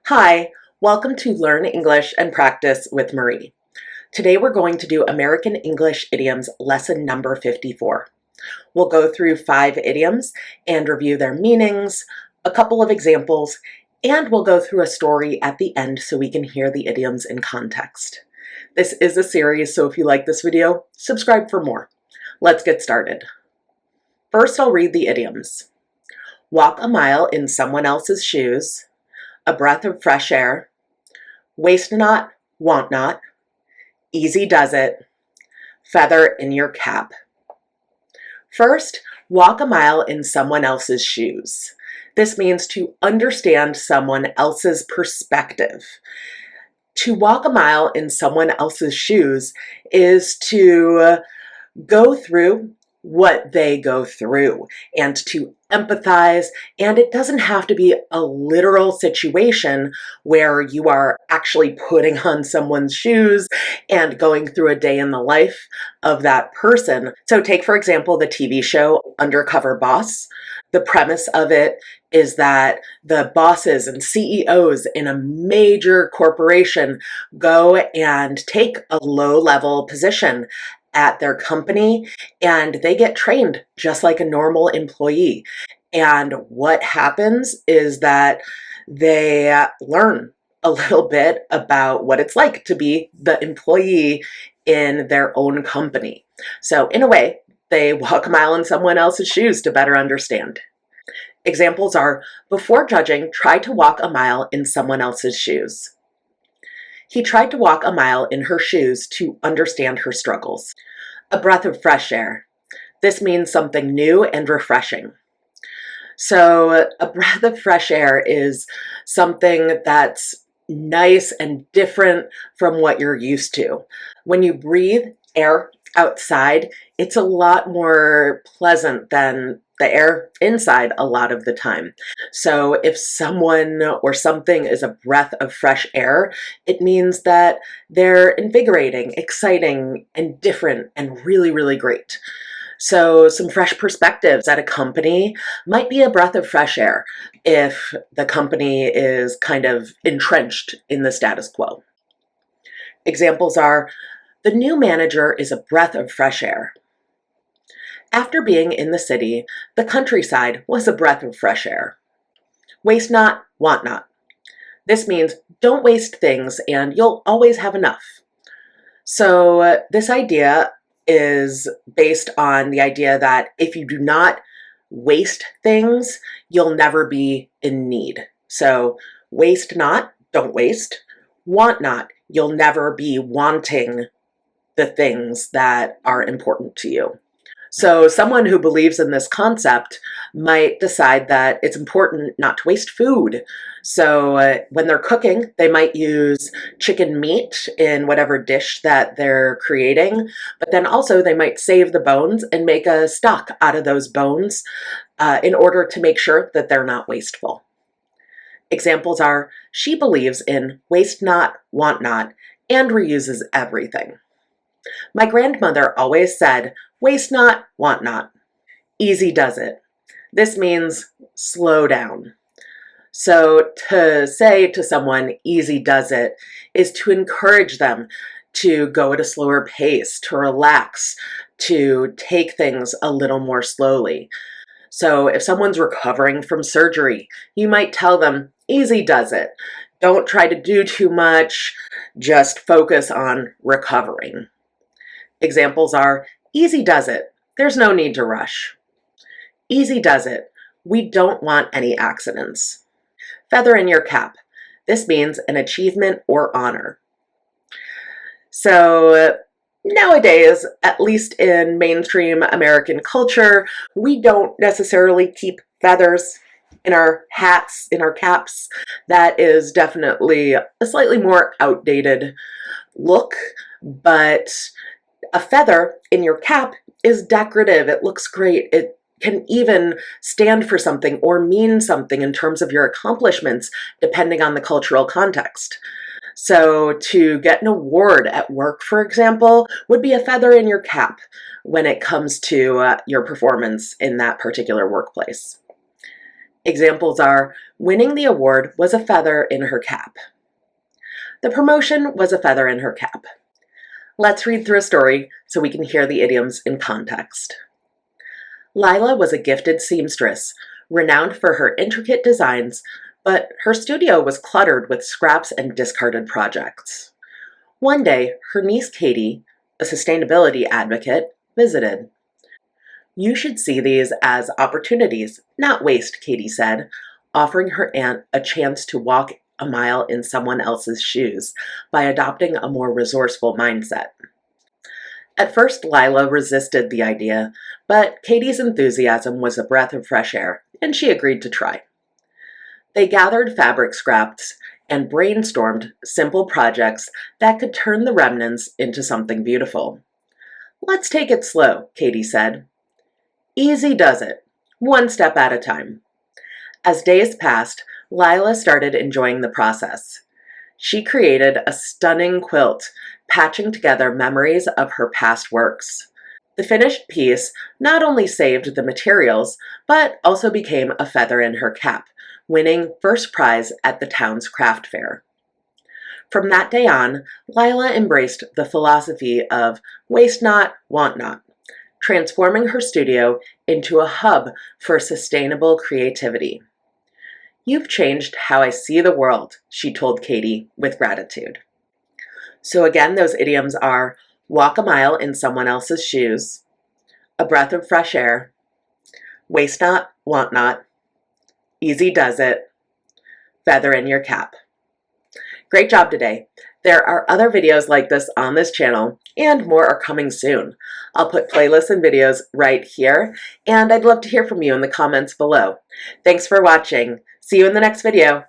Hi, welcome to Learn English and Practice with Marie. Today we're going to do American English Idioms lesson number 54. We'll go through 5 idioms and review their meanings, a couple of examples, and we'll go through a story at the end so we can hear the idioms in context. This is a series, so if you like this video, subscribe for more. Let's get started. First, I'll read the idioms. Walk a mile in someone else's shoes, a breath of fresh air, waste not, want not, easy does it, feather in your cap. First, walk a mile in someone else's shoes. This means to understand someone else's perspective. To walk a mile in someone else's shoes is to go through what they go through and to empathize, and it doesn't have to be a literal situation where you are actually putting on someone's shoes and going through a day in the life of that person. So take, for example, the TV show Undercover Boss. The premise of it is that the bosses and CEOs in a major corporation go and take a low-level position at their company, and they get trained just like a normal employee. And what happens is that they learn a little bit about what it's like to be the employee in their own company. So in a way, they walk a mile in someone else's shoes to better understand. Examples are, before judging, try to walk a mile in someone else's shoes. He tried to walk a mile in her shoes to understand her struggles. A breath of fresh air. This means something new and refreshing. So a breath of fresh air is something that's nice and different from what you're used to. When you breathe air outside, it's a lot more pleasant than the air inside a lot of the time. So if someone or something is a breath of fresh air, it means that they're invigorating, exciting, and different, and really, really great. So some fresh perspectives at a company might be a breath of fresh air if the company is kind of entrenched in the status quo. Examples are, the new manager is a breath of fresh air. After being in the city, the countryside was a breath of fresh air. Waste not, want not. This means don't waste things and you'll always have enough. So this idea is based on the idea that if you do not waste things, you'll never be in need. So waste not, don't waste. Want not, you'll never be wanting the things that are important to you. So someone who believes in this concept might decide that it's important not to waste food. So when they're cooking, they might use chicken meat in whatever dish that they're creating, but then also they might save the bones and make a stock out of those bones in order to make sure that they're not wasteful. Examples are, she believes in waste not, want not, and reuses everything. My grandmother always said, waste not, want not. Easy does it. This means slow down. So to say to someone, easy does it, is to encourage them to go at a slower pace, to relax, to take things a little more slowly. So if someone's recovering from surgery, you might tell them, easy does it. Don't try to do too much, just focus on recovering. Examples are, easy does it. There's no need to rush. Easy does it. We don't want any accidents. Feather in your cap. This means an achievement or honor. So nowadays, at least in mainstream American culture, we don't necessarily keep feathers in our hats, in our caps. That is definitely a slightly more outdated look, but a feather in your cap is decorative. It looks great. It can even stand for something or mean something in terms of your accomplishments, depending on the cultural context. So to get an award at work, for example, would be a feather in your cap when it comes to your performance in that particular workplace. Examples are, winning the award was a feather in her cap. The promotion was a feather in her cap. Let's read through a story so we can hear the idioms in context. Lila was a gifted seamstress, renowned for her intricate designs, but her studio was cluttered with scraps and discarded projects. One day, her niece Katie, a sustainability advocate, visited. "You should see these as opportunities, not waste," Katie said, offering her aunt a chance to walk a mile in someone else's shoes by adopting a more resourceful mindset. At first, Lila resisted the idea, but Katie's enthusiasm was a breath of fresh air, and she agreed to try. They gathered fabric scraps and brainstormed simple projects that could turn the remnants into something beautiful. "Let's take it slow," Katie said. "Easy does it, one step at a time." As days passed, Lila started enjoying the process. She created a stunning quilt, patching together memories of her past works. The finished piece not only saved the materials, but also became a feather in her cap, winning first prize at the town's craft fair. From that day on, Lila embraced the philosophy of waste not, want not, transforming her studio into a hub for sustainable creativity. "You've changed how I see the world," she told Katie with gratitude. So again, those idioms are walk a mile in someone else's shoes, a breath of fresh air, waste not, want not, easy does it, feather in your cap. Great job today. There are other videos like this on this channel, and more are coming soon. I'll put playlists and videos right here, and I'd love to hear from you in the comments below. Thanks for watching. See you in the next video.